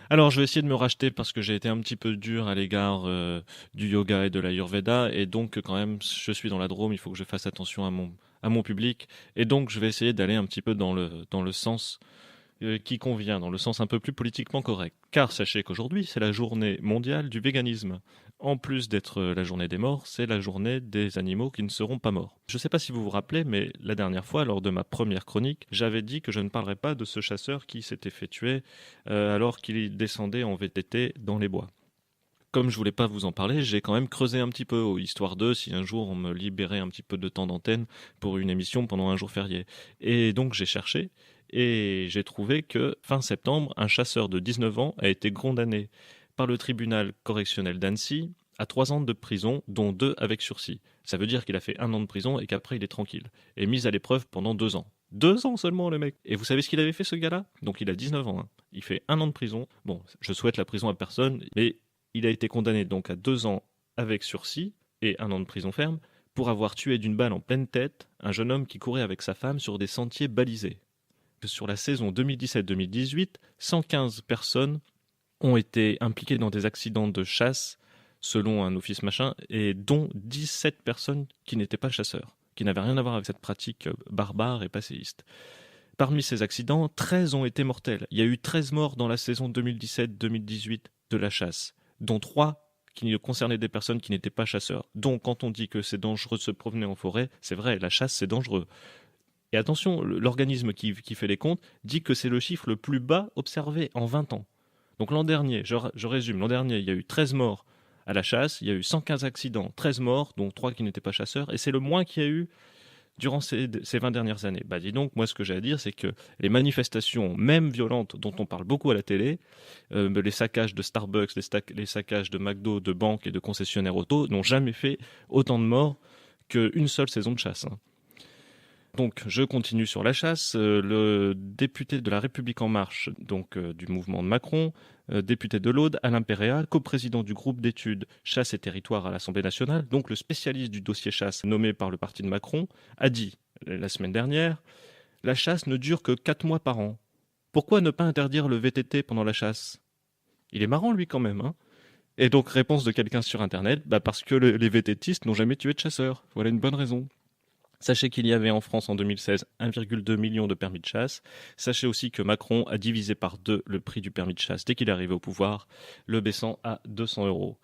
Alors, je vais essayer de me racheter parce que j'ai été un petit peu dur à l'égard du yoga et de l'Ayurveda, et donc quand même, je suis dans la Drôme, il faut que je fasse attention à mon public, et donc je vais essayer d'aller un petit peu dans le sens qui convient, dans le sens un peu plus politiquement correct. Car sachez qu'aujourd'hui, c'est la journée mondiale du véganisme. En plus d'être la journée des morts, c'est la journée des animaux qui ne seront pas morts. Je ne sais pas si vous vous rappelez, mais la dernière fois, lors de ma première chronique, j'avais dit que je ne parlerais pas de ce chasseur qui s'était fait tuer alors qu'il descendait en VTT dans les bois. Comme je voulais pas vous en parler, j'ai quand même creusé un petit peu, histoire de si un jour on me libérait un petit peu de temps d'antenne pour une émission pendant un jour férié. Et donc j'ai cherché et j'ai trouvé que fin septembre, un chasseur de 19 ans a été condamné par le tribunal correctionnel d'Annecy à 3 ans de prison, dont 2 avec sursis. Ça veut dire qu'il a fait 1 an de prison et qu'après il est tranquille. Et mis à l'épreuve pendant 2 ans. 2 ans seulement, le mec. Et vous savez ce qu'il avait fait, ce gars-là? Donc il a 19 ans, hein. Il fait 1 an de prison. Bon, je souhaite la prison à personne, mais il a été condamné donc à 2 ans avec sursis et 1 an de prison ferme pour avoir tué d'une balle en pleine tête un jeune homme qui courait avec sa femme sur des sentiers balisés. Sur la saison 2017-2018, 115 personnes ont été impliquées dans des accidents de chasse, selon un office machin, et dont 17 personnes qui n'étaient pas chasseurs, qui n'avaient rien à voir avec cette pratique barbare et passéiste. Parmi ces accidents, 13 ont été mortels. Il y a eu 13 morts dans la saison 2017-2018 de la chasse, dont 3 qui concernaient des personnes qui n'étaient pas chasseurs. Donc quand on dit que c'est dangereux de se promener en forêt, c'est vrai, la chasse c'est dangereux. Et attention, l'organisme qui fait les comptes dit que c'est le chiffre le plus bas observé en 20 ans. Donc l'an dernier, je résume, l'an dernier, il y a eu 13 morts à la chasse, il y a eu 115 accidents, 13 morts, dont 3 qui n'étaient pas chasseurs, et c'est le moins qu'il y a eu durant ces 20 dernières années. Bah dis donc, moi ce que j'ai à dire, c'est que les manifestations, même violentes, dont on parle beaucoup à la télé, les saccages de Starbucks, les saccages de McDo, de banques et de concessionnaires auto, n'ont jamais fait autant de morts qu'une seule saison de chasse, hein. Donc, je continue sur la chasse. Le député de La République En Marche, donc du mouvement de Macron, député de l'Aude, Alain Péréa, coprésident du groupe d'études Chasse et Territoire à l'Assemblée nationale, donc le spécialiste du dossier chasse nommé par le parti de Macron, a dit la semaine dernière: la chasse ne dure que 4 mois par an. Pourquoi ne pas interdire le VTT pendant la chasse? Il est marrant, lui, quand même, hein. Et donc, réponse de quelqu'un sur Internet: bah parce que les VTTistes n'ont jamais tué de chasseurs. Voilà une bonne raison. Sachez qu'il y avait en France en 2016 1,2 million de permis de chasse. Sachez aussi que Macron a divisé par 2 le prix du permis de chasse dès qu'il est arrivé au pouvoir, le baissant à 200 euros.